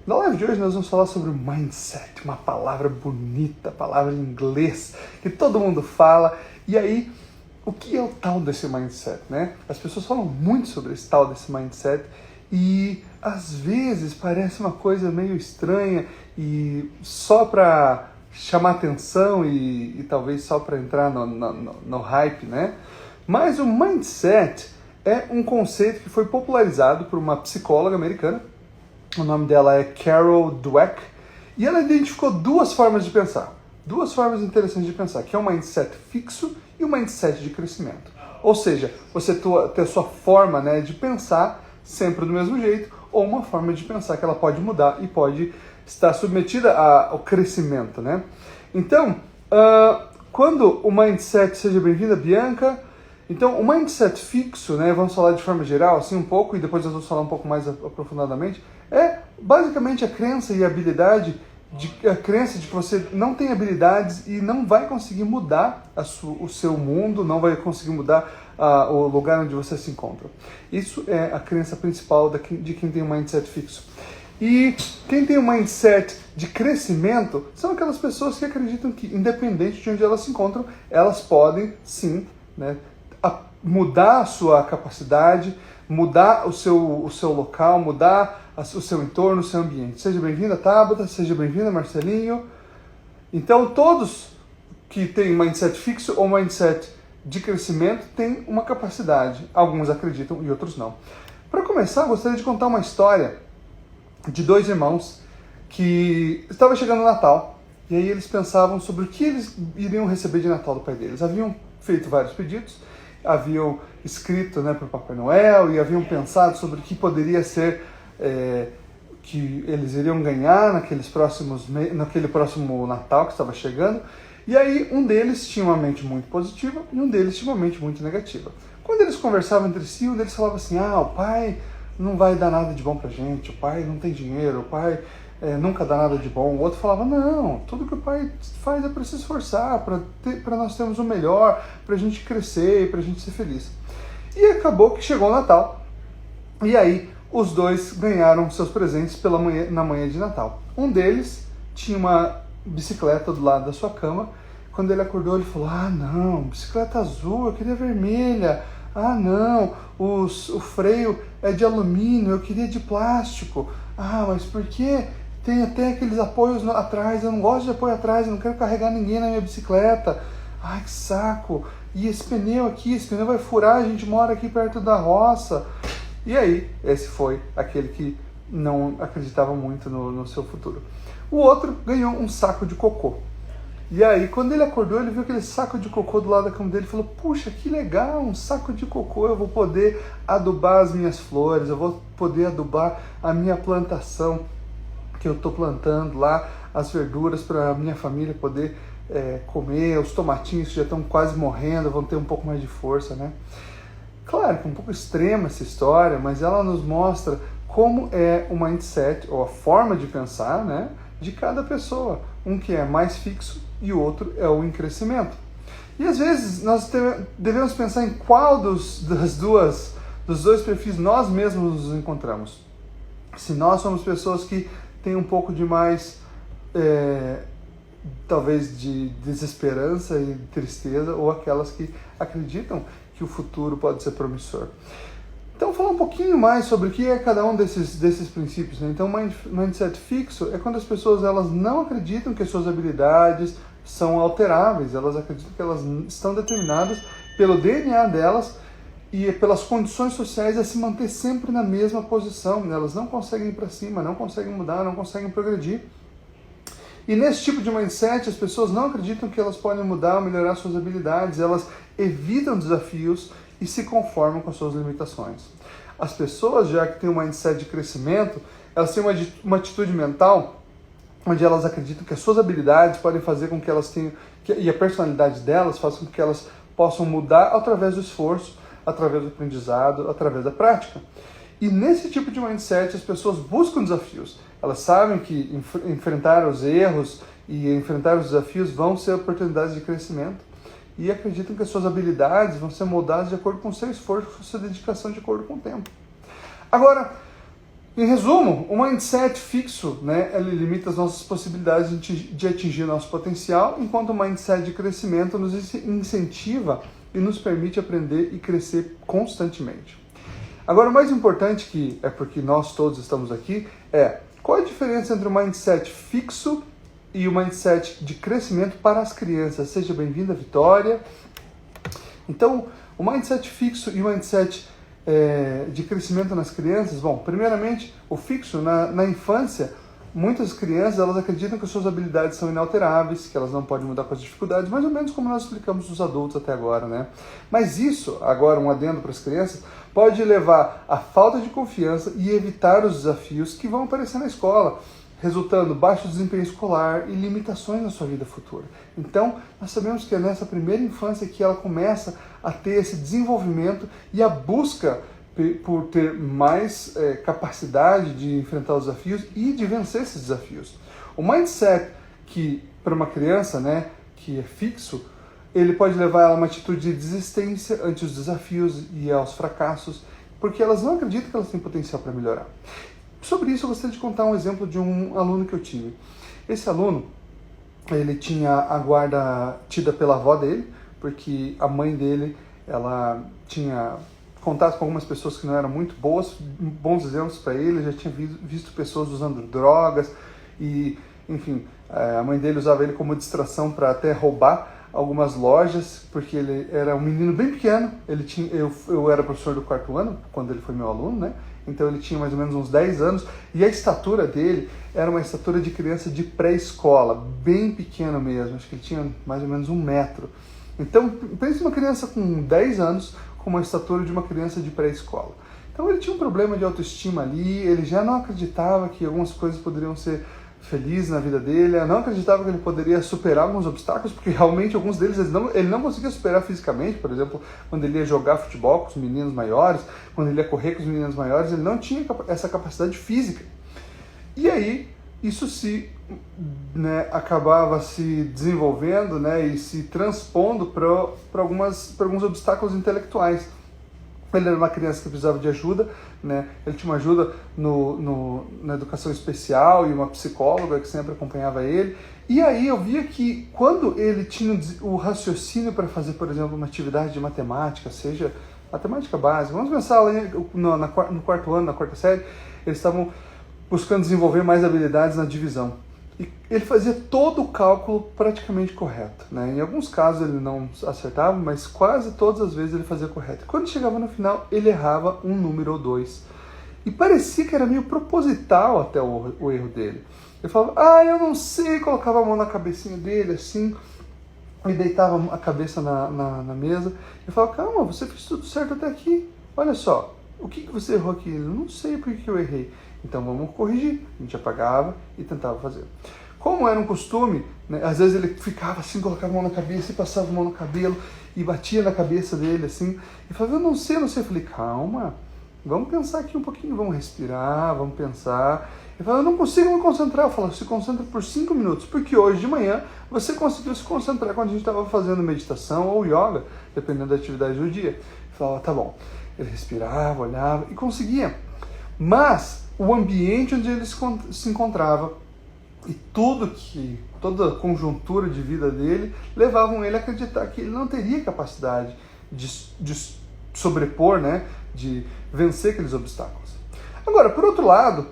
Na live de hoje nós vamos falar sobre o mindset, uma palavra bonita, palavra em inglês, que todo mundo fala. E aí, o que é o tal desse mindset, né? As pessoas falam muito sobre esse tal desse mindset e às vezes parece uma coisa meio estranha e só para chamar atenção e talvez só para entrar no hype, né? Mas o mindset é um conceito que foi popularizado por uma psicóloga americana. O nome dela é Carol Dweck, e ela identificou duas formas de pensar, duas formas interessantes de pensar, que é um mindset fixo e um mindset de crescimento. Ou seja, você ter a sua forma, né, de pensar sempre do mesmo jeito, ou uma forma de pensar que ela pode mudar e pode estar submetida ao crescimento, né? Então, quando o mindset, seja bem-vinda, Bianca. Então, o mindset fixo, né, vamos falar de forma geral, assim um pouco, e depois nós vamos falar um pouco mais aprofundadamente, é basicamente a crença e a habilidade, a crença de que você não tem habilidades e não vai conseguir mudar o seu mundo, não vai conseguir mudar o lugar onde você se encontra. Isso é a crença principal de quem tem um mindset fixo. E quem tem um mindset de crescimento são aquelas pessoas que acreditam que, independente de onde elas se encontram, elas podem, sim, né, mudar a sua capacidade, mudar o seu local, mudar o seu entorno, o seu ambiente. Seja bem-vinda, Tabata, seja bem-vinda, Marcelinho. Então, todos que têm mindset fixo ou mindset de crescimento têm uma capacidade. Alguns acreditam e outros não. Para começar, eu gostaria de contar uma história de dois irmãos que estava chegando o Natal, e aí eles pensavam sobre o que eles iriam receber de Natal do pai deles. Haviam feito vários pedidos, haviam escrito, né, para o Papai Noel e haviam pensado sobre o que poderia ser que eles iriam ganhar naquele próximo Natal que estava chegando. E aí um deles tinha uma mente muito positiva e um deles tinha uma mente muito negativa. Quando eles conversavam entre si, um deles falava assim: o pai não vai dar nada de bom pra gente, o pai não tem dinheiro, o pai nunca dá nada de bom. O outro falava: não, tudo que o pai faz é para se esforçar, para nós termos o melhor, para a gente crescer, para a gente ser feliz. E acabou que chegou o Natal, e aí os dois ganharam seus presentes na manhã de Natal. Um deles tinha uma bicicleta do lado da sua cama. Quando ele acordou, ele falou: não, bicicleta azul, eu queria vermelha. Não, o freio é de alumínio, eu queria de plástico. Mas por que tem até aqueles apoios atrás? Eu não gosto de apoio atrás, eu não quero carregar ninguém na minha bicicleta. Que saco. E esse pneu vai furar, a gente mora aqui perto da roça. E aí, esse foi aquele que não acreditava muito no seu futuro. O outro ganhou um saco de cocô. E aí, quando ele acordou, ele viu aquele saco de cocô do lado da cama dele e falou: puxa, que legal, um saco de cocô, eu vou poder adubar as minhas flores, eu vou poder adubar a minha plantação que eu estou plantando lá, as verduras para a minha família poder comer, os tomatinhos que já estão quase morrendo, vão ter um pouco mais de força, né? Claro que é um pouco extrema essa história, mas ela nos mostra como é o mindset, ou a forma de pensar, né, de cada pessoa. Um que é mais fixo e o outro é o em crescimento. E às vezes nós devemos pensar em qual dos dois perfis nós mesmos nos encontramos. Se nós somos pessoas que têm um pouco de mais, talvez, de desesperança e tristeza, ou aquelas que acreditam que o futuro pode ser promissor. Então, falar um pouquinho mais sobre o que é cada um desses princípios, né? Então, mindset fixo é quando as pessoas elas não acreditam que as suas habilidades são alteráveis, elas acreditam que elas estão determinadas pelo DNA delas e pelas condições sociais a se manter sempre na mesma posição, né? Elas não conseguem ir para cima, não conseguem mudar, não conseguem progredir. E nesse tipo de mindset, as pessoas não acreditam que elas podem mudar ou melhorar suas habilidades, elas evitam desafios e se conformam com as suas limitações. As pessoas, já que têm um mindset de crescimento, elas têm uma atitude mental onde elas acreditam que as suas habilidades podem fazer com que elas tenham, e a personalidade delas faça com que elas possam mudar através do esforço, através do aprendizado, através da prática. E nesse tipo de mindset, as pessoas buscam desafios. Elas sabem que enfrentar os erros e enfrentar os desafios vão ser oportunidades de crescimento. E acreditam que as suas habilidades vão ser moldadas de acordo com o seu esforço, com a sua dedicação, de acordo com o tempo. Agora, Em resumo, o mindset fixo, né, ele limita as nossas possibilidades de atingir nosso potencial, enquanto o mindset de crescimento nos incentiva e nos permite aprender e crescer constantemente. Agora, o mais importante, que é porque nós todos estamos aqui, é qual a diferença entre o mindset fixo e o mindset de crescimento para as crianças. Seja bem-vinda, Vitória. Então, o mindset fixo e o mindset de crescimento nas crianças, bom, primeiramente, o fixo, na infância, muitas crianças, elas acreditam que suas habilidades são inalteráveis, que elas não podem mudar com as dificuldades, mais ou menos como nós explicamos dos adultos até agora, né? Mas isso, agora um adendo para as crianças, pode levar à falta de confiança e evitar os desafios que vão aparecer na escola, resultando baixo desempenho escolar e limitações na sua vida futura. Então, nós sabemos que é nessa primeira infância que ela começa a ter esse desenvolvimento e a busca por ter mais capacidade de enfrentar os desafios e de vencer esses desafios. O mindset que, para uma criança, né, que é fixo, ele pode levar ela a uma atitude de desistência ante os desafios e aos fracassos, porque elas não acreditam que elas têm potencial para melhorar. Sobre isso, eu gostaria de contar um exemplo de um aluno que eu tive. Esse aluno, ele tinha a guarda tida pela avó dele, porque a mãe dele, ela tinha contato com algumas pessoas que não eram muito bons exemplos para ele, já tinha visto pessoas usando drogas e, enfim, a mãe dele usava ele como distração para até roubar algumas lojas, porque ele era um menino bem pequeno. Eu era professor do 4º ano, quando ele foi meu aluno, né? Então ele tinha mais ou menos uns 10 anos, e a estatura dele era uma estatura de criança de pré-escola, bem pequeno mesmo, acho que ele tinha mais ou menos 1 metro. Então, pense uma criança com 10 anos, com uma estatura de uma criança de pré-escola. Então ele tinha um problema de autoestima ali, ele já não acreditava que algumas coisas poderiam ser felizes na vida dele, não acreditava que ele poderia superar alguns obstáculos, porque realmente alguns deles ele não conseguia superar fisicamente. Por exemplo, quando ele ia jogar futebol com os meninos maiores, quando ele ia correr com os meninos maiores, ele não tinha essa capacidade física. E aí, isso acabava se desenvolvendo, né, e se transpondo para alguns obstáculos intelectuais. Ele era uma criança que precisava de ajuda, né? Ele tinha uma ajuda na educação especial e uma psicóloga que sempre acompanhava ele. E aí eu via que quando ele tinha o raciocínio para fazer, por exemplo, uma atividade de matemática, seja matemática básica, vamos pensar lá no 4º ano, na 4ª série, eles estavam buscando desenvolver mais habilidades na divisão. E ele fazia todo o cálculo praticamente correto, né? Em alguns casos ele não acertava, mas quase todas as vezes ele fazia correto. Quando chegava no final, ele errava um número ou 2. E parecia que era meio proposital até o erro dele. Ele falava, eu não sei, colocava a mão na cabecinha dele, assim, e deitava a cabeça na mesa. Eu falava, calma, você fez tudo certo até aqui. Olha só, o que você errou aqui? Eu não sei por que eu errei. Então vamos corrigir. A gente apagava e tentava fazer. Como era um costume, né, às vezes ele ficava assim, colocava a mão na cabeça e passava a mão no cabelo e batia na cabeça dele assim. E falava, eu não sei. Eu falei, calma, vamos pensar aqui um pouquinho, vamos respirar, vamos pensar. Ele falava, eu não consigo me concentrar. Eu falava, se concentra por 5 minutos, porque hoje de manhã você conseguiu se concentrar quando a gente estava fazendo meditação ou yoga, dependendo da atividade do dia. Ele falava, tá bom. Ele respirava, olhava e conseguia. Mas o ambiente onde ele se encontrava e toda a conjuntura de vida dele levavam ele a acreditar que ele não teria capacidade de sobrepor, né, de vencer aqueles obstáculos. Agora, por outro lado,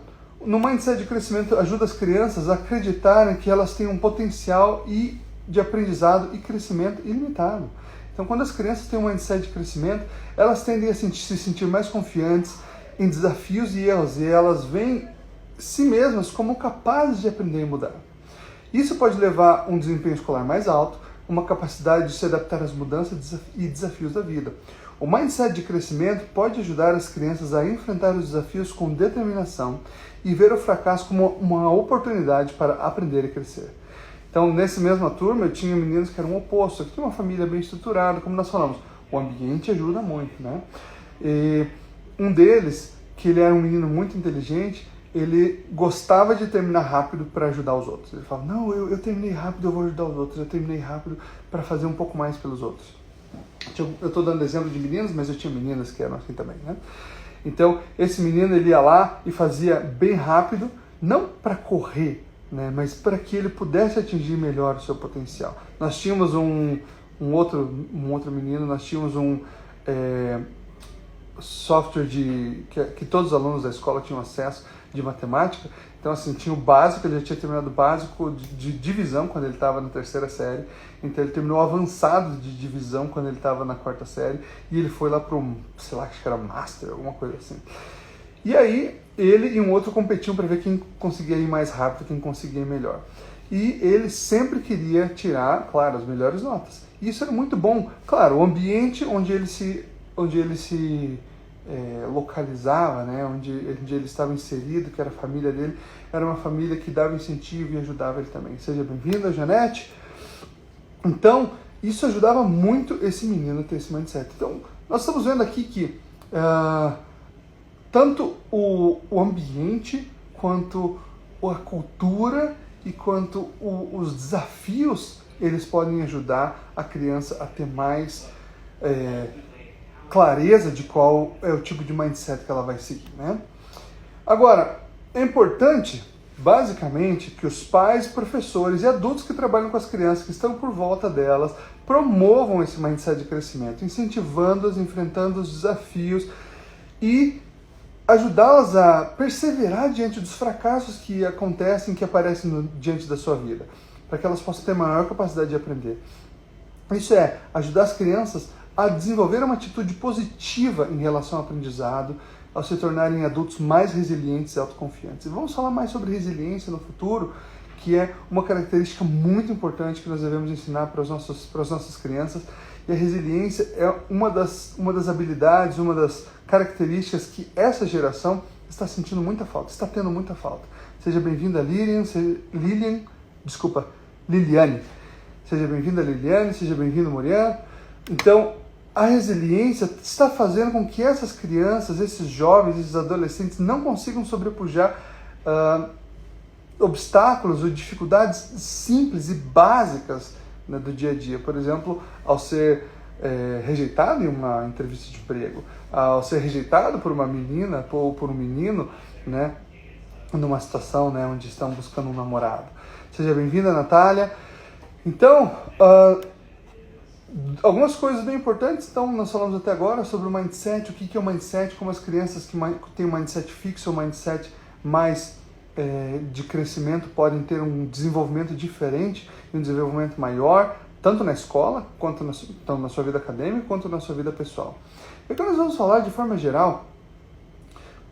no mindset de crescimento ajuda as crianças a acreditarem que elas têm um potencial de aprendizado e crescimento ilimitado. Então, quando as crianças têm um mindset de crescimento, elas tendem a se sentir mais confiantes em desafios e erros, e elas veem si mesmas como capazes de aprender e mudar. Isso pode levar a um desempenho escolar mais alto, uma capacidade de se adaptar às mudanças e desafios da vida. O mindset de crescimento pode ajudar as crianças a enfrentar os desafios com determinação e ver o fracasso como uma oportunidade para aprender e crescer. Então, nessa mesma turma, eu tinha meninos que eram o oposto. Eu tinha uma família bem estruturada, como nós falamos. O ambiente ajuda muito, né? E um deles, que ele era um menino muito inteligente, ele gostava de terminar rápido para ajudar os outros. Ele falava, não, eu terminei rápido, eu vou ajudar os outros. Eu terminei rápido para fazer um pouco mais pelos outros. Eu estou dando exemplo de meninos, mas eu tinha meninas que eram assim também, né? Então, esse menino ele ia lá e fazia bem rápido, não para correr, né, mas para que ele pudesse atingir melhor o seu potencial. Nós tínhamos um outro menino, nós tínhamos um software que todos os alunos da escola tinham acesso, de matemática. Então, assim, tinha o básico, ele já tinha terminado o básico de divisão quando ele estava na 3ª série. Então, ele terminou o avançado de divisão quando ele estava na 4ª série. E ele foi lá para sei lá, acho que era Master, alguma coisa assim. E aí, ele e um outro competiam para ver quem conseguia ir mais rápido, quem conseguia ir melhor. E ele sempre queria tirar, claro, as melhores notas. E isso era muito bom. Claro, o ambiente onde ele se localizava, né, onde ele estava inserido, que era a família dele, era uma família que dava incentivo e ajudava ele também. Seja bem-vinda, Janete. Então, isso ajudava muito esse menino a ter esse mindset. Então, nós estamos vendo aqui que tanto o ambiente, quanto a cultura e quanto os desafios, eles podem ajudar a criança a ter mais clareza de qual é o tipo de mindset que ela vai seguir, né? Agora, é importante, basicamente, que os pais, professores e adultos que trabalham com as crianças, que estão por volta delas, promovam esse mindset de crescimento, incentivando-as, enfrentando os desafios e ajudá-las a perseverar diante dos fracassos que acontecem, que aparecem diante da sua vida, para que elas possam ter maior capacidade de aprender. Isso é, ajudar as crianças a desenvolver uma atitude positiva em relação ao aprendizado, ao se tornarem adultos mais resilientes e autoconfiantes. E vamos falar mais sobre resiliência no futuro, que é uma característica muito importante que nós devemos ensinar para as nossas crianças. E a resiliência é uma das habilidades, uma das características que essa geração está sentindo muita falta, está tendo muita falta. Seja bem-vinda, Liliane. Seja bem-vinda, Liliane. Seja bem-vindo, Morian. Então, a resiliência está fazendo com que essas crianças, esses jovens, esses adolescentes não consigam sobrepujar obstáculos ou dificuldades simples e básicas, né, do dia a dia. Por exemplo, ao ser rejeitado em uma entrevista de emprego, ao ser rejeitado por uma menina ou por um menino, né, numa situação, né, onde estão buscando um namorado. Seja bem-vinda, Natália. Então, algumas coisas bem importantes. Então, nós falamos até agora sobre o mindset, o que é o mindset, como as crianças que têm um mindset fixo ou mindset mais de crescimento podem ter um desenvolvimento diferente, um desenvolvimento maior, tanto na escola, quanto na sua vida acadêmica, quanto na sua vida pessoal. E agora nós vamos falar de forma geral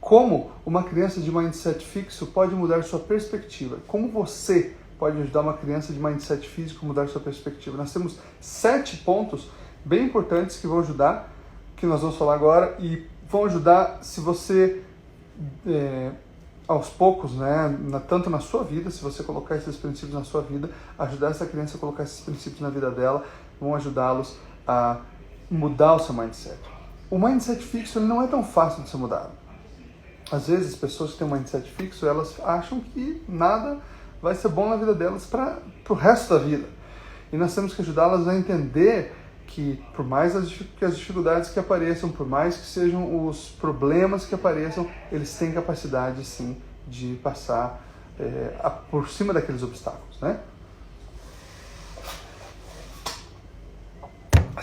como uma criança de mindset fixo pode mudar sua perspectiva, como você pode ajudar uma criança de mindset físico a mudar sua perspectiva. Nós temos 7 pontos bem importantes que vão ajudar, que nós vamos falar agora, e vão ajudar se você, aos poucos, né, tanto na sua vida, se você colocar esses princípios na sua vida, ajudar essa criança a colocar esses princípios na vida dela, vão ajudá-los a mudar o seu mindset. O mindset fixo ele não é tão fácil de ser mudado. Às vezes, as pessoas que têm um mindset fixo, elas acham que nada vai ser bom na vida delas para o resto da vida. E nós temos que ajudá-las a entender que, por mais as dificuldades que apareçam, por mais que sejam os problemas que apareçam, eles têm capacidade, sim, de passar por cima daqueles obstáculos, né?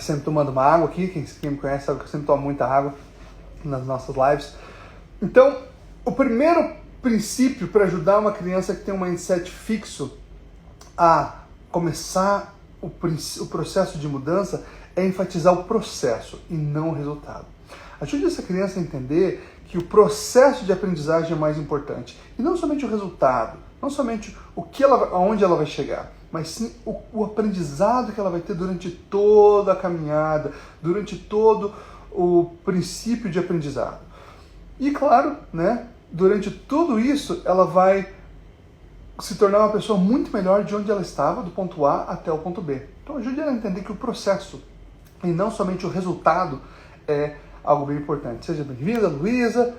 Sempre tomando uma água aqui, quem me conhece sabe que eu sempre tomo muita água nas nossas lives. Então, o primeiro princípio para ajudar uma criança que tem um mindset fixo a começar o processo de mudança é enfatizar o processo e não o resultado. Ajude essa criança a entender que o processo de aprendizagem é mais importante e não somente o resultado, não somente aonde ela vai chegar, mas sim o aprendizado que ela vai ter durante toda a caminhada, durante todo o princípio de aprendizado. E claro, né, durante tudo isso, ela vai se tornar uma pessoa muito melhor de onde ela estava, do ponto A até o ponto B. Então ajude ela a entender que o processo e não somente o resultado é algo bem importante. Seja bem-vinda, Luísa.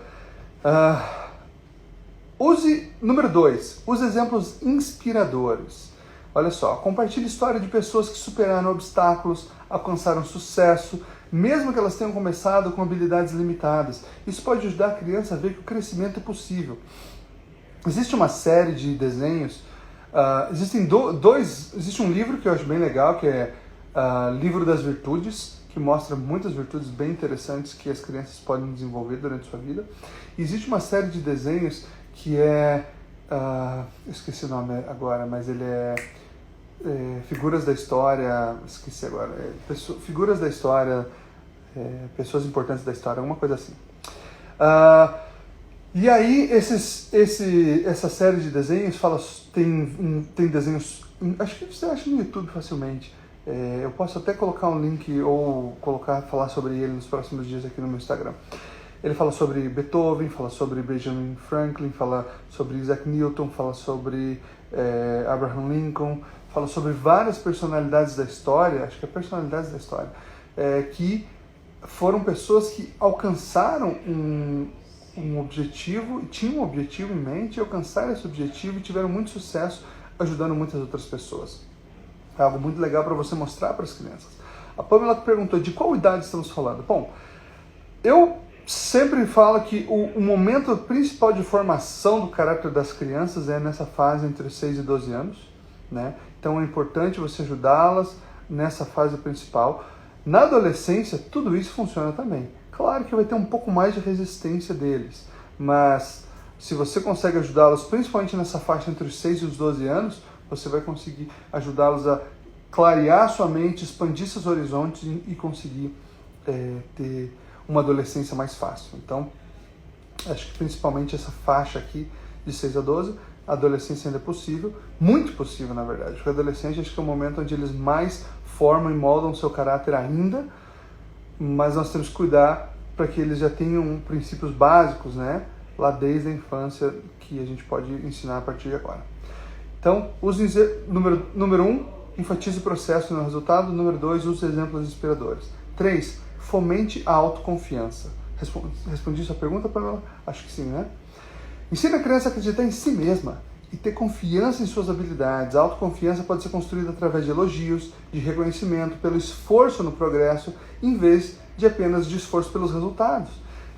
Número 2, use exemplos inspiradores. Olha só, compartilhe história de pessoas que superaram obstáculos, alcançaram sucesso, mesmo que elas tenham começado com habilidades limitadas. Isso pode ajudar a criança a ver que o crescimento é possível. Existe uma série de desenhos, existe um livro que eu acho bem legal, que é Livro das Virtudes, que mostra muitas virtudes bem interessantes que as crianças podem desenvolver durante a sua vida. E existe uma série de desenhos que eu esqueci o nome agora, mas ele Figuras da História, esqueci agora, Figuras da História, Pessoas Importantes da História, alguma coisa assim. E aí, essa série de desenhos tem desenhos, acho que você acha no YouTube facilmente. Eu posso até colocar um link ou falar sobre ele nos próximos dias aqui no meu Instagram. Ele fala sobre Beethoven, fala sobre Benjamin Franklin, fala sobre Isaac Newton, fala sobre Abraham Lincoln, fala sobre várias personalidades da história, acho que é personalidades da história, que foram pessoas que alcançaram um objetivo, tinham um objetivo em mente, alcançaram esse objetivo e tiveram muito sucesso ajudando muitas outras pessoas. É algo muito legal para você mostrar para as crianças. A Pamela perguntou de qual idade estamos falando. Bom, eu sempre falo que o momento principal de formação do caráter das crianças é nessa fase entre 6 e 12 anos, né? Então é importante você ajudá-las nessa fase principal. Na adolescência, tudo isso funciona também. Claro que vai ter um pouco mais de resistência deles, mas se você consegue ajudá-los, principalmente nessa faixa entre os 6 e os 12 anos, você vai conseguir ajudá-los a clarear sua mente, expandir seus horizontes e conseguir ter uma adolescência mais fácil. Então, acho que principalmente essa faixa aqui de 6 a 12, a adolescência ainda é possível, muito possível na verdade, porque a adolescência acho que é o momento onde eles mais formam e moldam o seu caráter ainda, mas nós temos que cuidar para que eles já tenham princípios básicos, né, lá desde a infância, que a gente pode ensinar a partir de agora. Então, número 1, enfatize o processo e não o resultado. Número 2, use exemplos inspiradores. 3, fomente a autoconfiança. Respondi sua pergunta, Pamela? Acho que sim, né? Ensine a criança a acreditar em si mesma e ter confiança em suas habilidades. A autoconfiança pode ser construída através de elogios, de reconhecimento, pelo esforço no progresso, em vez de apenas de esforço pelos resultados.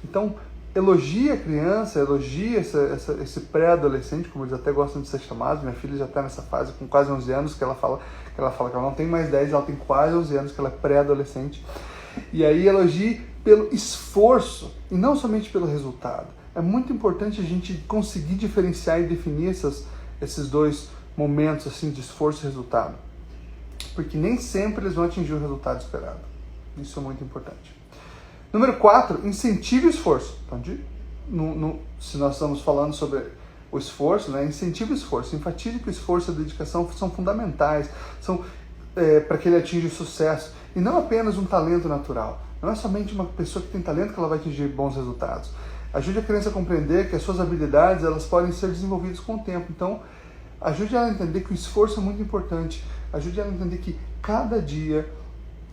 Então, elogie a criança, elogie esse pré-adolescente, como eles até gostam de ser chamados. Minha filha já está nessa fase com quase 11 anos, que ela fala que ela não tem mais 10, ela tem quase 11 anos, que ela é pré-adolescente. E aí elogie pelo esforço e não somente pelo resultado. É muito importante a gente conseguir diferenciar e definir esses dois momentos assim, de esforço e resultado. Porque nem sempre eles vão atingir o resultado esperado. Isso é muito importante. Número 4, incentive o esforço. Então, se nós estamos falando sobre o esforço, né, incentive o esforço. Enfatize que o esforço e a dedicação são fundamentais, são para que ele atinja o sucesso. E não apenas um talento natural. Não é somente uma pessoa que tem talento que ela vai atingir bons resultados. Ajude a criança a compreender que as suas habilidades elas podem ser desenvolvidas com o tempo. Então, ajude ela a entender que o esforço é muito importante. Ajude ela a entender que cada dia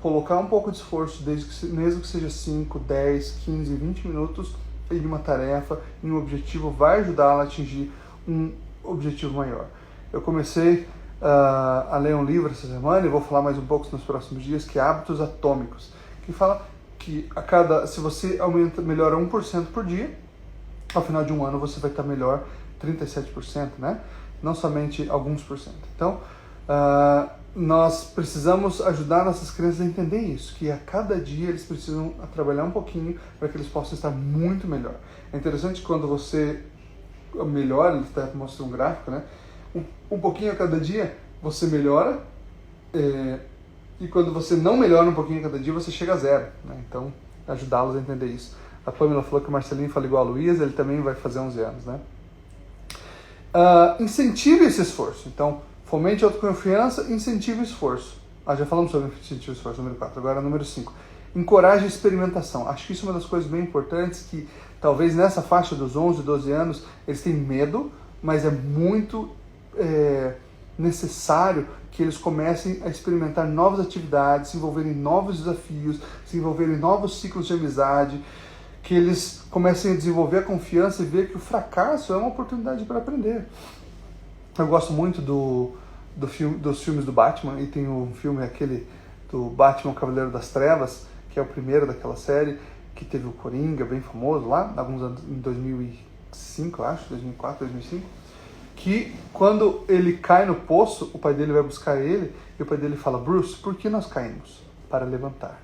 colocar um pouco de esforço, mesmo que seja 5, 10, 15, 20 minutos em uma tarefa, em um objetivo, vai ajudá-la a atingir um objetivo maior. Eu comecei a ler um livro essa semana e vou falar mais um pouco nos próximos dias, que é Hábitos Atômicos, que fala que se você melhora 1% por dia, ao final de um ano você vai estar melhor 37%, né? Não somente alguns por cento. Então, nós precisamos ajudar nossas crianças a entender isso, que a cada dia eles precisam trabalhar um pouquinho para que eles possam estar muito melhor. É interessante quando você melhora, ele está mostrando um gráfico, né? Um pouquinho a cada dia você melhora, e quando você não melhora um pouquinho a cada dia, você chega a zero, né? Então, ajudá-los a entender isso. A Pamela falou que o Marcelinho fala igual a Luísa, ele também vai fazer 11 anos, né? Incentive esse esforço. Então, fomente a autoconfiança e incentive o esforço. Já falamos sobre incentivo e esforço, número 4. Agora, número 5. Encoraje a experimentação. Acho que isso é uma das coisas bem importantes, que talvez nessa faixa dos 11, 12 anos, eles têm medo, mas é muito necessário que eles comecem a experimentar novas atividades, se envolverem em novos desafios, se envolverem em novos ciclos de amizade, que eles comecem a desenvolver a confiança e ver que o fracasso é uma oportunidade para aprender. Eu gosto muito dos filmes do Batman, e tem um filme aquele do Batman, o Cavaleiro das Trevas, que é o primeiro daquela série, que teve o Coringa, bem famoso lá, alguns anos, em 2005, eu acho, 2004, 2005, que quando ele cai no poço, o pai dele vai buscar ele, e o pai dele fala, Bruce, por que nós caímos? Para levantar.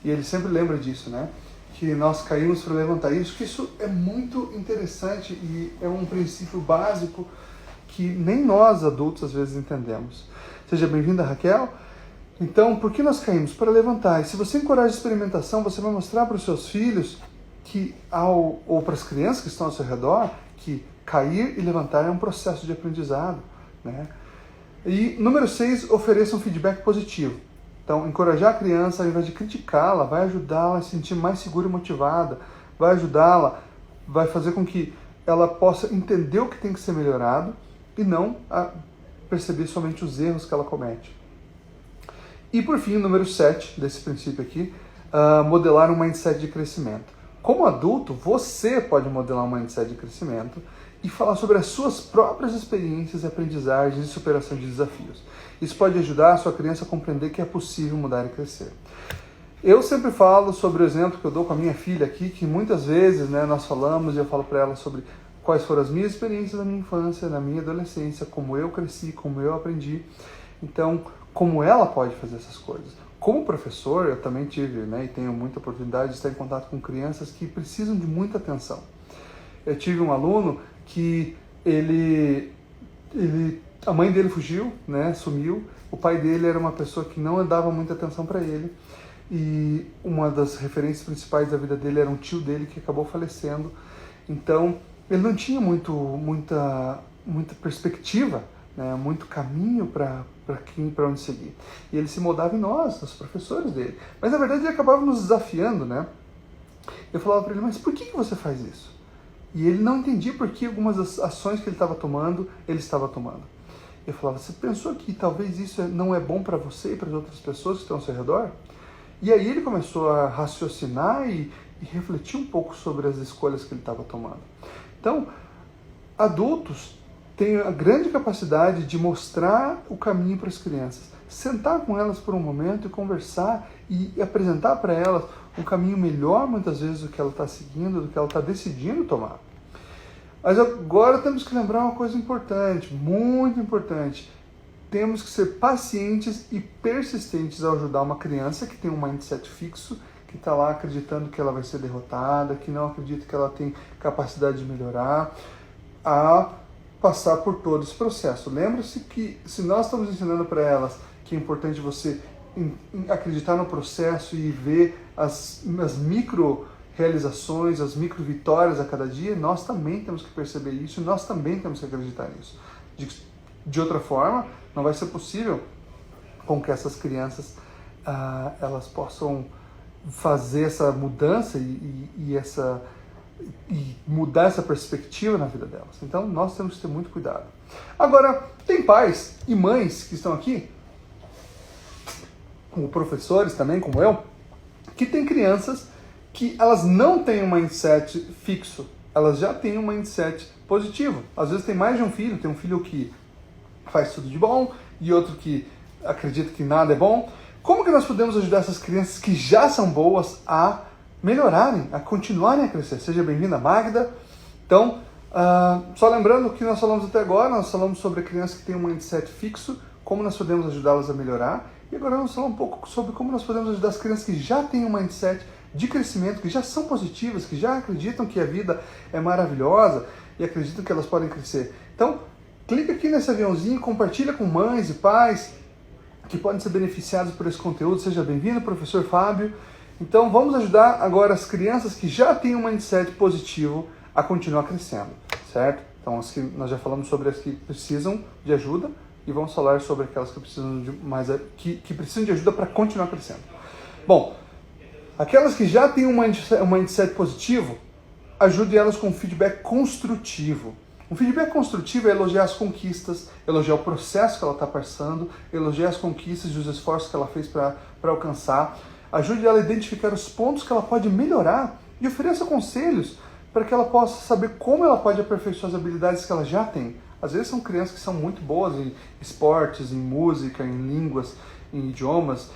E ele sempre lembra disso, né? Que nós caímos para levantar. Isso é muito interessante e é um princípio básico que nem nós adultos às vezes entendemos. Seja bem-vinda, Raquel. Então, por que nós caímos? Para levantar. E se você encoraja a experimentação, você vai mostrar para os seus filhos que, ou para as crianças que estão ao seu redor, que cair e levantar é um processo de aprendizado, né? E número 6, ofereça um feedback positivo. Então, encorajar a criança, ao invés de criticá-la, vai ajudá-la a se sentir mais segura e motivada, vai ajudá-la, vai fazer com que ela possa entender o que tem que ser melhorado e não a perceber somente os erros que ela comete. E por fim, número 7 desse princípio aqui, modelar um mindset de crescimento. Como adulto, você pode modelar um mindset de crescimento e falar sobre as suas próprias experiências, aprendizagens e superação de desafios. Isso pode ajudar a sua criança a compreender que é possível mudar e crescer. Eu sempre falo sobre o exemplo que eu dou com a minha filha aqui, que muitas vezes, né, nós falamos e eu falo para ela sobre quais foram as minhas experiências na minha infância, na minha adolescência, como eu cresci, como eu aprendi. Então, como ela pode fazer essas coisas. Como professor, eu também tive, né, e tenho muita oportunidade de estar em contato com crianças que precisam de muita atenção. Eu tive um aluno que a mãe dele fugiu, né, sumiu. O pai dele era uma pessoa que não dava muita atenção para ele. E uma das referências principais da vida dele era um tio dele que acabou falecendo. Então, ele não tinha muita perspectiva, né, muito caminho para onde seguir. E ele se moldava em nós, os professores dele. Mas, na verdade, ele acabava nos desafiando, né? Eu falava para ele, mas por que você faz isso? E ele não entendia por que algumas das ações que ele estava tomando. Eu falava, você pensou que talvez isso não é bom para você e para as outras pessoas que estão ao seu redor? E aí ele começou a raciocinar e refletir um pouco sobre as escolhas que ele estava tomando. Então, adultos têm a grande capacidade de mostrar o caminho para as crianças. Sentar com elas por um momento e conversar e apresentar para elas um caminho melhor, muitas vezes, do que ela está seguindo, do que ela está decidindo tomar. Mas agora temos que lembrar uma coisa importante, muito importante. Temos que ser pacientes e persistentes ao ajudar uma criança que tem um mindset fixo, que está lá acreditando que ela vai ser derrotada, que não acredita que ela tem capacidade de melhorar, a passar por todo esse processo. Lembra-se que se nós estamos ensinando para elas que é importante você acreditar no processo e ver as micro realizações, as micro vitórias a cada dia, nós também temos que perceber isso, nós também temos que acreditar nisso. De outra forma, não vai ser possível com que essas crianças elas possam fazer essa mudança e mudar essa perspectiva na vida delas. Então, nós temos que ter muito cuidado. Agora, tem pais e mães que estão aqui, como professores também, como eu, que têm crianças que elas não têm um mindset fixo, elas já têm um mindset positivo. Às vezes tem mais de um filho, tem um filho que faz tudo de bom e outro que acredita que nada é bom. Como que nós podemos ajudar essas crianças que já são boas a melhorarem, a continuarem a crescer? Seja bem-vinda, Magda. Então, só lembrando o que nós falamos até agora, nós falamos sobre a criança que tem um mindset fixo, como nós podemos ajudá-las a melhorar, e agora vamos falar um pouco sobre como nós podemos ajudar as crianças que já têm um mindset de crescimento, que já são positivas, que já acreditam que a vida é maravilhosa e acreditam que elas podem crescer. Então, clica aqui nesse aviãozinho, compartilha com mães e pais que podem ser beneficiados por esse conteúdo. Seja bem-vindo, professor Fábio. Então, vamos ajudar agora as crianças que já têm um mindset positivo a continuar crescendo, certo? Então, nós já falamos sobre as que precisam de ajuda e vamos falar sobre aquelas que precisam de que precisam de ajuda para continuar crescendo. Bom, aquelas que já têm um mindset positivo, ajude elas com feedback construtivo. Um feedback construtivo é elogiar as conquistas, elogiar o processo que ela está passando, elogiar as conquistas e os esforços que ela fez para alcançar. Ajude ela a identificar os pontos que ela pode melhorar e ofereça conselhos para que ela possa saber como ela pode aperfeiçoar as habilidades que ela já tem. Às vezes são crianças que são muito boas em esportes, em música, em línguas, em idiomas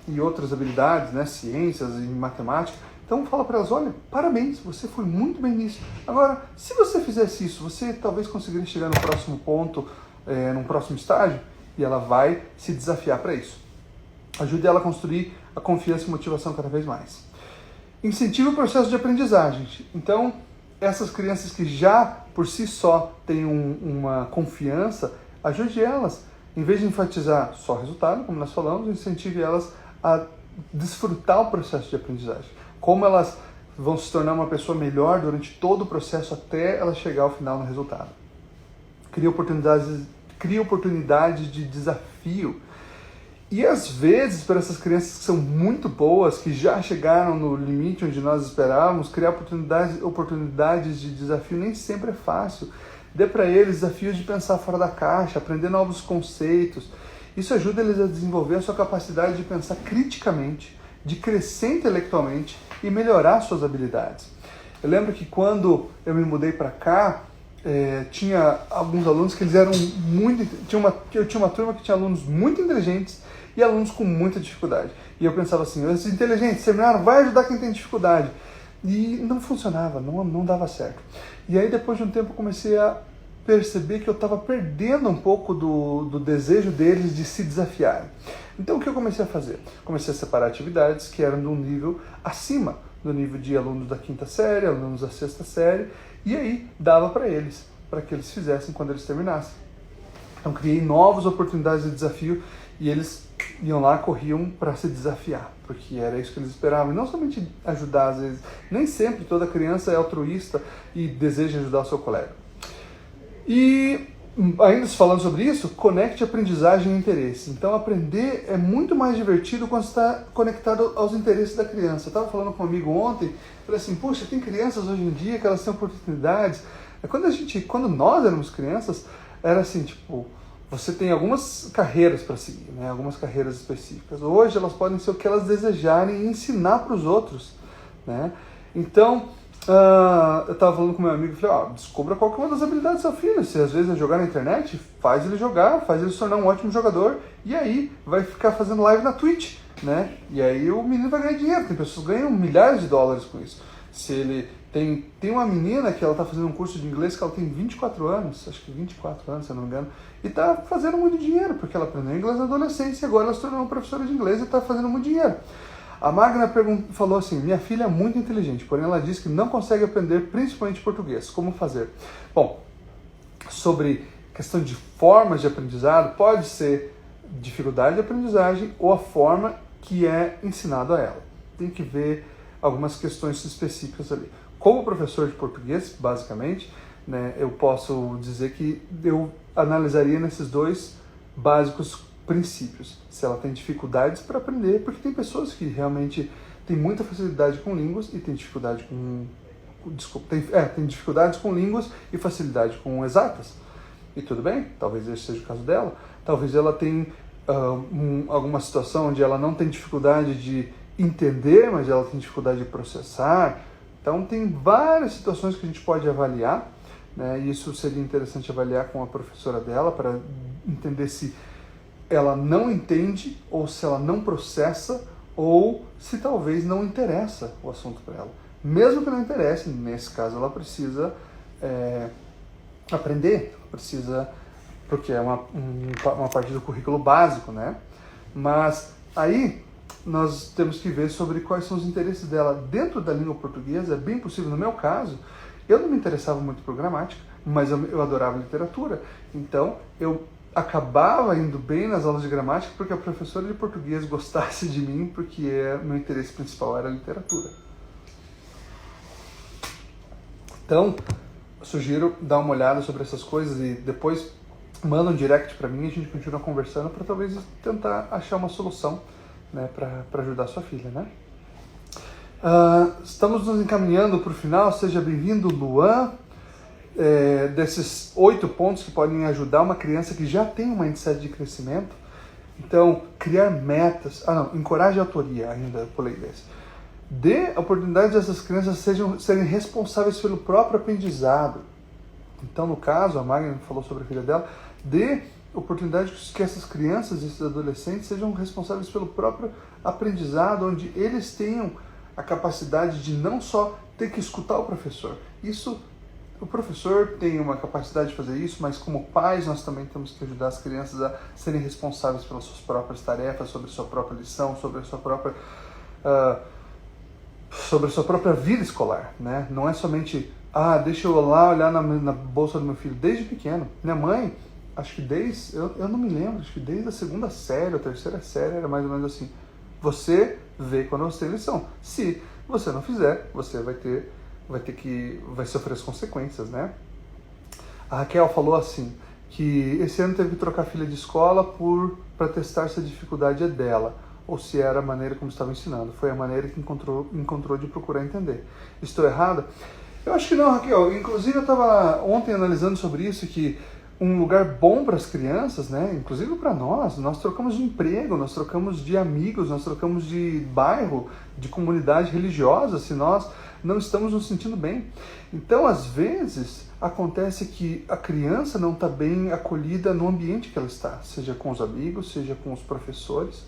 e outras habilidades, né, ciências e matemática. Então fala para elas, olha, parabéns, você foi muito bem nisso. Agora, se você fizesse isso, você talvez conseguiria chegar no próximo ponto, num próximo estágio, e ela vai se desafiar para isso. Ajude ela a construir a confiança e motivação cada vez mais. Incentive o processo de aprendizagem. Então, essas crianças que já por si só têm uma confiança, ajude elas, em vez de enfatizar só o resultado, como nós falamos, incentive elas a desfrutar o processo de aprendizagem. Como elas vão se tornar uma pessoa melhor durante todo o processo até ela chegar ao final no resultado. Cria oportunidades de desafio. E às vezes, para essas crianças que são muito boas, que já chegaram no limite onde nós esperávamos, criar oportunidades de desafio nem sempre é fácil. Dê para eles desafios de pensar fora da caixa, aprender novos conceitos. Isso ajuda eles a desenvolver a sua capacidade de pensar criticamente, de crescer intelectualmente e melhorar suas habilidades. Eu lembro que quando eu me mudei para cá, tinha alguns alunos que eles eram muito... Eu tinha uma turma que tinha alunos muito inteligentes e alunos com muita dificuldade. E eu pensava assim, esse inteligente, seminário vai ajudar quem tem dificuldade. E não funcionava, não dava certo. E aí depois de um tempo eu comecei a perceber que eu estava perdendo um pouco do desejo deles de se desafiarem. Então o que eu comecei a fazer? Comecei a separar atividades que eram de um nível acima do nível de alunos da 5ª série, alunos da 6ª série, e aí dava para que eles fizessem quando eles terminassem. Então criei novas oportunidades de desafio e eles iam lá, corriam para se desafiar, porque era isso que eles esperavam. E não somente ajudar, às vezes, nem sempre toda criança é altruísta e deseja ajudar o seu colega. E ainda falando sobre isso, conecte aprendizagem e interesse. Então aprender é muito mais divertido quando está conectado aos interesses da criança. Eu estava falando com um amigo ontem, falei assim, puxa, tem crianças hoje em dia que elas têm oportunidades. Quando nós éramos crianças, era assim, tipo, você tem algumas carreiras para seguir, né? Algumas carreiras específicas. Hoje elas podem ser o que elas desejarem e ensinar para os outros, né? Então, eu estava falando com meu amigo e falei, descubra qual que é uma das habilidades do seu filho. Se às vezes é jogar na internet, faz ele jogar, faz ele se tornar um ótimo jogador e aí vai ficar fazendo live na Twitch, né? E aí o menino vai ganhar dinheiro. Tem pessoas que ganham milhares de dólares com isso. Se ele tem uma menina que ela está fazendo um curso de inglês que ela tem 24 anos, acho que 24 anos, se eu não me engano, e está fazendo muito dinheiro, porque ela aprendeu inglês na adolescência e agora ela se tornou uma professora de inglês e está fazendo muito dinheiro. A Magna falou assim, minha filha é muito inteligente, porém ela diz que não consegue aprender principalmente português. Como fazer? Bom, sobre questão de formas de aprendizado, pode ser dificuldade de aprendizagem ou a forma que é ensinado a ela. Tem que ver algumas questões específicas ali. Como professor de português, basicamente, né, eu posso dizer que eu analisaria nesses dois básicos princípios. Se ela tem dificuldades para aprender, porque tem pessoas que realmente têm muita facilidade com línguas e tem dificuldade tem dificuldades com línguas e facilidade com exatas. E tudo bem, talvez esse seja o caso dela. Talvez ela tenha alguma situação onde ela não tem dificuldade de entender, mas ela tem dificuldade de processar. Então tem várias situações que a gente pode avaliar, né? E isso seria interessante avaliar com a professora dela para entender se ela não entende ou se ela não processa ou se talvez não interessa o assunto para ela. Mesmo que não interesse, nesse caso ela precisa aprender, porque é uma parte do currículo básico, né? Mas aí nós temos que ver sobre quais são os interesses dela dentro da língua portuguesa. É bem possível, no meu caso, eu não me interessava muito por gramática, mas eu adorava literatura, então eu acabava indo bem nas aulas de gramática porque a professora de português gostasse de mim, porque meu interesse principal era a literatura. Então, sugiro dar uma olhada sobre essas coisas e depois manda um direct para mim e a gente continua conversando para talvez tentar achar uma solução, né, para ajudar a sua filha, né? Estamos nos encaminhando para o final. Seja bem-vindo, Luan. Desses 8 pontos que podem ajudar uma criança que já tem um mindset de crescimento. Então, criar metas. Encoraje a autoria, ainda eu pulei desse. Dê a oportunidade dessas crianças serem responsáveis pelo próprio aprendizado. Então, no caso, a Magna falou sobre a filha dela, dê oportunidade que essas crianças e esses adolescentes sejam responsáveis pelo próprio aprendizado, onde eles tenham a capacidade de não só ter que escutar o professor. Isso, o professor tem uma capacidade de fazer isso, mas como pais nós também temos que ajudar as crianças a serem responsáveis pelas suas próprias tarefas, sobre a sua própria lição, sobre a sua própria vida escolar, né? Não é somente, deixa eu lá olhar na bolsa do meu filho. Desde pequeno, minha mãe, acho que eu não me lembro, acho que desde a segunda série ou terceira série era mais ou menos assim, você vê quando você tem lição. Se você não fizer, você vai sofrer as consequências, né? A Raquel falou assim, que esse ano teve que trocar a filha de escola para testar se a dificuldade é dela, ou se era a maneira como estava ensinando. Foi a maneira que encontrou de procurar entender. Estou errada? Eu acho que não, Raquel. Inclusive eu estava ontem analisando sobre isso, que um lugar bom para as crianças, né? Inclusive para nós trocamos de emprego, nós trocamos de amigos, nós trocamos de bairro, de comunidade religiosa, se nós não estamos nos sentindo bem. Então, às vezes, acontece que a criança não está bem acolhida no ambiente que ela está, seja com os amigos, seja com os professores.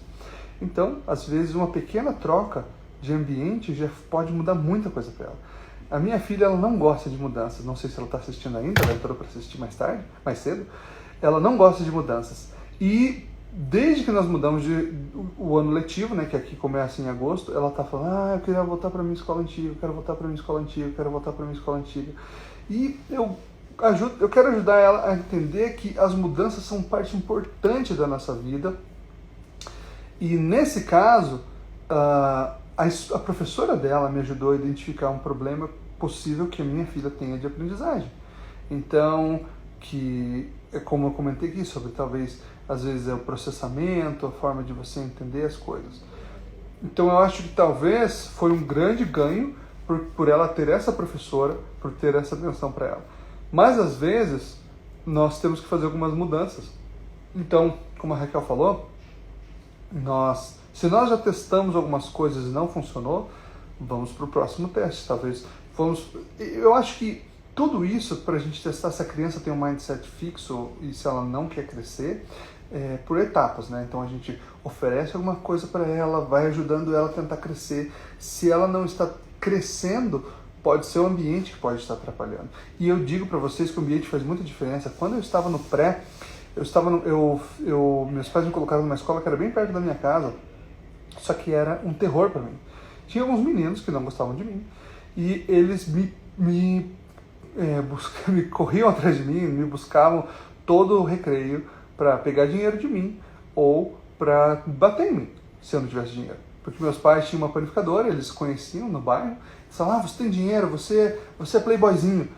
Então, às vezes, uma pequena troca de ambiente já pode mudar muita coisa para ela. A minha filha, ela não gosta de mudanças. Não sei se ela está assistindo ainda, ela entrou para assistir mais cedo. Ela não gosta de mudanças. E desde que nós mudamos o ano letivo, né, que aqui começa em agosto, ela está falando, eu queria voltar para a minha escola antiga, eu quero voltar para a minha escola antiga, eu quero voltar para a minha escola antiga. E eu quero ajudar ela a entender que as mudanças são parte importante da nossa vida. E nesse caso, a professora dela me ajudou a identificar um problema possível que a minha filha tenha de aprendizagem. Então, como eu comentei aqui, sobre talvez, às vezes, é o processamento, a forma de você entender as coisas. Então, eu acho que talvez foi um grande ganho por ela ter essa professora, por ter essa atenção para ela. Mas, às vezes, nós temos que fazer algumas mudanças. Então, como a Raquel falou, se nós já testamos algumas coisas e não funcionou, vamos para o próximo teste. Talvez eu acho que tudo isso, para a gente testar se a criança tem um mindset fixo e se ela não quer crescer, por etapas, né? Então a gente oferece alguma coisa para ela, vai ajudando ela a tentar crescer. Se ela não está crescendo, pode ser o ambiente que pode estar atrapalhando. E eu digo para vocês que o ambiente faz muita diferença. Quando eu estava no pré, meus pais me colocaram numa escola que era bem perto da minha casa, só que era um terror para mim. Tinha alguns meninos que não gostavam de mim e eles me corriam atrás de mim, me buscavam todo o recreio para pegar dinheiro de mim ou para bater em mim, se eu não tivesse dinheiro. Porque meus pais tinham uma panificadora, eles conheciam no bairro, eles falavam, você tem dinheiro, você é playboyzinho.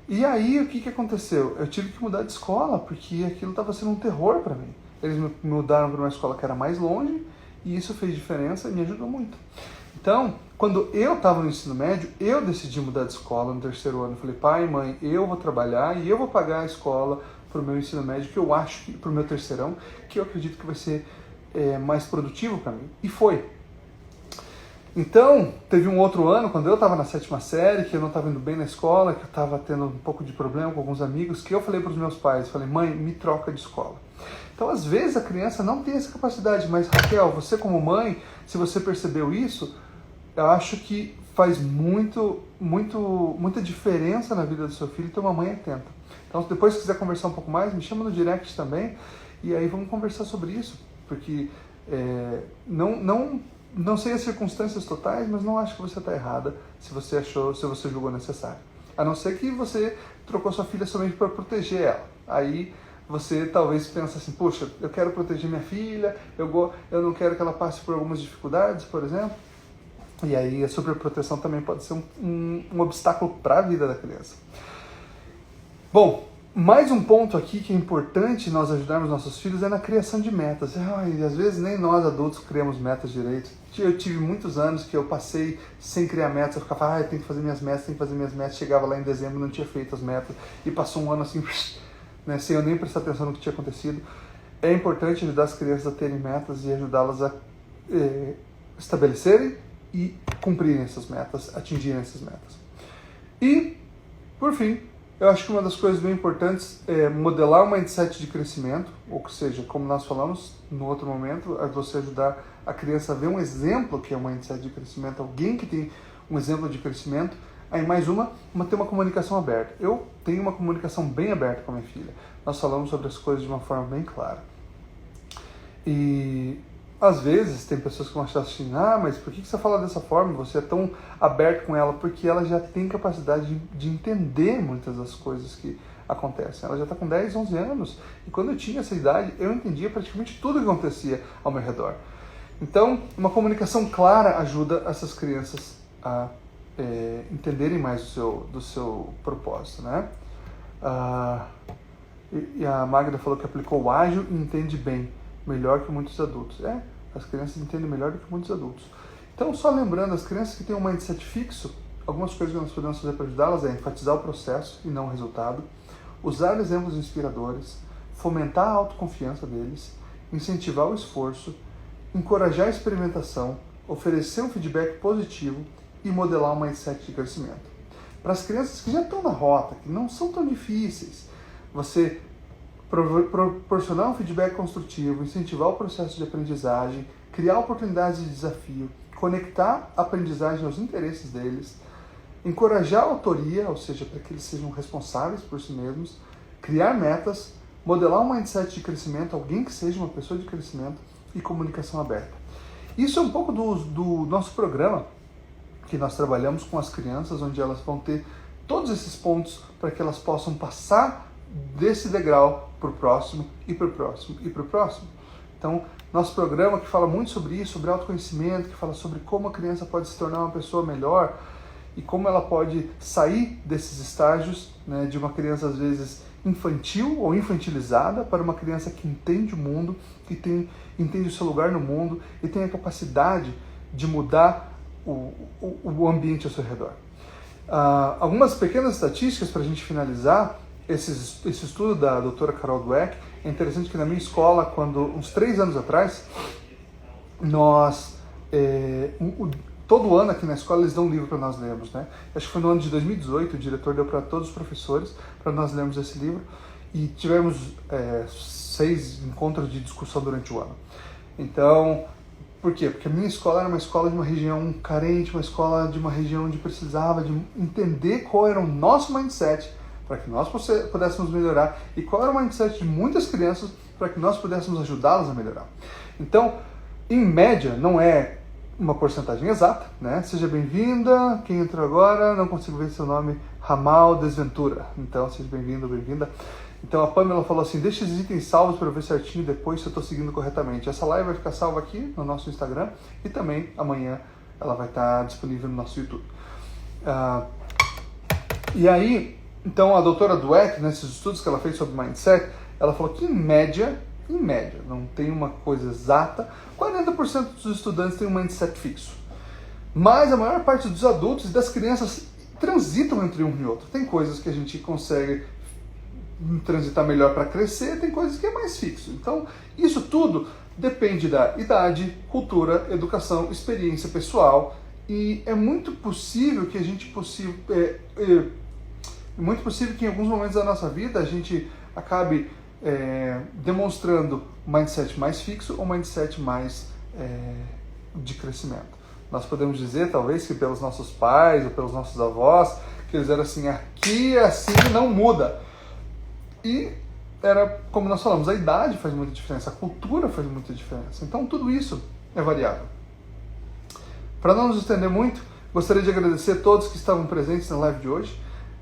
E aí, o que aconteceu? Eu tive que mudar de escola, porque aquilo estava sendo um terror para mim. Eles me mudaram para uma escola que era mais longe, e isso fez diferença e me ajudou muito. Então, quando eu estava no ensino médio, eu decidi mudar de escola no terceiro ano. Eu falei, pai e mãe, eu vou trabalhar e eu vou pagar a escola para o meu ensino médio, que eu acho que, para o meu terceirão, que eu acredito que vai ser mais produtivo para mim. E foi. Então, teve um outro ano, quando eu estava na 7ª série, que eu não estava indo bem na escola, que eu estava tendo um pouco de problema com alguns amigos, que eu falei para os meus pais, falei, mãe, me troca de escola. Então, às vezes, a criança não tem essa capacidade, mas, Raquel, você como mãe, se você percebeu isso, eu acho que faz muita diferença na vida do seu filho ter uma mãe atenta. Então, depois, se quiser conversar um pouco mais, me chama no direct também, e aí vamos conversar sobre isso, porque não sei as circunstâncias totais, mas não acho que você está errada se você julgou necessário. A não ser que você trocou sua filha somente para proteger ela. Aí você talvez pense assim, poxa, eu quero proteger minha filha, eu não quero que ela passe por algumas dificuldades, por exemplo. E aí a superproteção também pode ser um obstáculo para a vida da criança. Bom, mais um ponto aqui que é importante nós ajudarmos nossos filhos é na criação de metas. E às vezes nem nós adultos criamos metas direito. Eu tive muitos anos que eu passei sem criar metas, eu ficava, eu tenho que fazer minhas metas, chegava lá em dezembro e não tinha feito as metas, e passou um ano assim, né, sem eu nem prestar atenção no que tinha acontecido. É importante ajudar as crianças a terem metas e ajudá-las a estabelecerem e cumprirem essas metas, atingirem essas metas. E, por fim, eu acho que uma das coisas bem importantes é modelar um mindset de crescimento, ou seja, como nós falamos no outro momento, é você ajudar a criança a ver um exemplo que é um mindset de crescimento, alguém que tem um exemplo de crescimento. Aí mais ter uma comunicação aberta. Eu tenho uma comunicação bem aberta com a minha filha. Nós falamos sobre as coisas de uma forma bem clara. E às vezes tem pessoas que vão achar assim, mas por que você fala dessa forma? Você é tão aberto com ela? Porque ela já tem capacidade de entender muitas das coisas que acontecem. Ela já está com 10, 11 anos. E quando eu tinha essa idade, eu entendia praticamente tudo o que acontecia ao meu redor. Então, uma comunicação ajuda essas crianças a entenderem mais do seu propósito, né? E a Magda falou que aplicou o ágil e entende bem, melhor que muitos adultos. As crianças entendem melhor do que muitos adultos. Então, só lembrando, as crianças que têm um mindset fixo, algumas coisas que nós podemos fazer para ajudá-las é enfatizar o processo e não o resultado, usar exemplos inspiradores, fomentar a autoconfiança deles, incentivar o esforço, encorajar a experimentação, oferecer um feedback positivo e modelar um mindset de crescimento. Para as crianças que já estão na rota, que não são tão difíceis, você proporcionar um feedback construtivo, incentivar o processo de aprendizagem, criar oportunidades de desafio, conectar a aprendizagem aos interesses deles, encorajar a autoria, ou seja, para que eles sejam responsáveis por si mesmos, criar metas, modelar um mindset de crescimento, alguém que seja uma pessoa de crescimento e comunicação aberta. Isso é um pouco do nosso programa, que nós trabalhamos com as crianças, onde elas vão ter todos esses pontos para que elas possam passar desse degrau para o próximo, e para o próximo, e para o próximo. Então, nosso programa que fala muito sobre isso, sobre autoconhecimento, que fala sobre como a criança pode se tornar uma pessoa melhor e como ela pode sair desses estágios, né, de uma criança às vezes infantil ou infantilizada para uma criança que entende o mundo, que entende o seu lugar no mundo e tem a capacidade de mudar o ambiente ao seu redor. Algumas pequenas estatísticas para a gente finalizar esse estudo da doutora Carol Dweck. É interessante que na minha escola, quando uns 3 anos atrás, nós, todo ano aqui na escola eles dão um livro para nós lermos, né? Acho que foi no ano de 2018, o diretor deu para todos os professores para nós lermos esse livro e tivemos 6 encontros de discussão durante o ano. Então, por quê? Porque a minha escola era uma escola de uma região carente, uma escola de uma região onde precisava de entender qual era o nosso mindset para que nós pudéssemos melhorar e qual era o mindset de muitas crianças para que nós pudéssemos ajudá-las a melhorar. Então, em média, não é uma porcentagem exata, né? Seja bem-vinda, quem entrou agora, não consigo ver seu nome, Ramal Desventura. Então, seja bem-vindo, bem-vinda. Então, a Pamela falou assim, deixa esses itens salvos para eu ver certinho depois se eu estou seguindo corretamente. Essa live vai ficar salva aqui no nosso Instagram e também amanhã ela vai estar disponível no nosso YouTube. E aí, então, a doutora Dweck, nesses estudos que ela fez sobre mindset, ela falou que em média, não tem uma coisa exata, 40% dos estudantes têm um mindset fixo. Mas a maior parte dos adultos e das crianças transitam entre um e outro. Tem coisas que a gente consegue transitar melhor para crescer, tem coisas que é mais fixo. Então, isso tudo depende da idade, cultura, educação, experiência pessoal, e é muito possível que muito possível que em alguns momentos da nossa vida a gente acabe demonstrando um mindset mais fixo ou um mindset mais de crescimento. Nós podemos dizer, talvez, que pelos nossos pais ou pelos nossos avós, que eles eram assim, aqui assim não muda. E era, como nós falamos, a idade faz muita diferença, a cultura faz muita diferença. Então tudo isso é variável. Para não nos estender muito, gostaria de agradecer a todos que estavam presentes na live de hoje.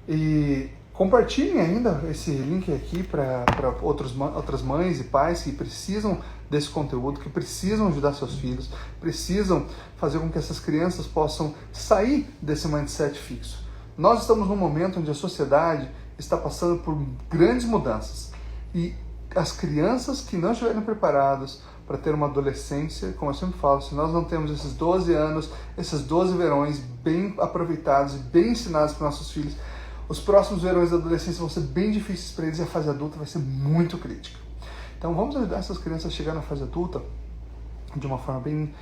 E compartilhem ainda esse link aqui para outras mães e pais que precisam desse conteúdo, que precisam ajudar seus filhos, precisam fazer com que essas crianças possam sair desse mindset fixo. Nós estamos num momento onde a sociedade está passando por grandes mudanças e as crianças que não estiverem preparadas para ter uma adolescência, como eu sempre falo, se nós não temos esses 12 anos, esses 12 verões bem aproveitados e bem ensinados para nossos filhos, os próximos verões da adolescência vão ser bem difíceis para eles e a fase adulta vai ser muito crítica. Então vamos ajudar essas crianças a chegar na fase adulta de uma forma bem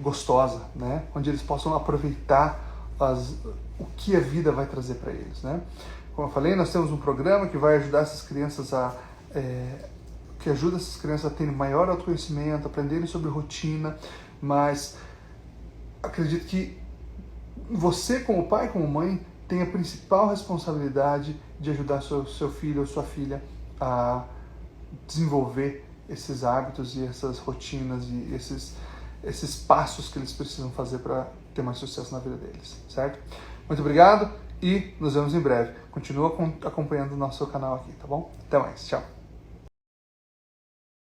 gostosa, né? Onde eles possam aproveitar o que a vida vai trazer para eles, né? Como eu falei, nós temos um programa que vai ajudar essas crianças que ajuda essas crianças a terem maior autoconhecimento, aprenderem sobre rotina, mas acredito que você, como pai, como mãe, tem a principal responsabilidade de ajudar seu filho ou sua filha a desenvolver esses hábitos e essas rotinas e esses passos que eles precisam fazer para ter mais sucesso na vida deles, certo? Muito obrigado e nos vemos em breve. Continua acompanhando o nosso canal aqui, tá bom? Até mais, tchau!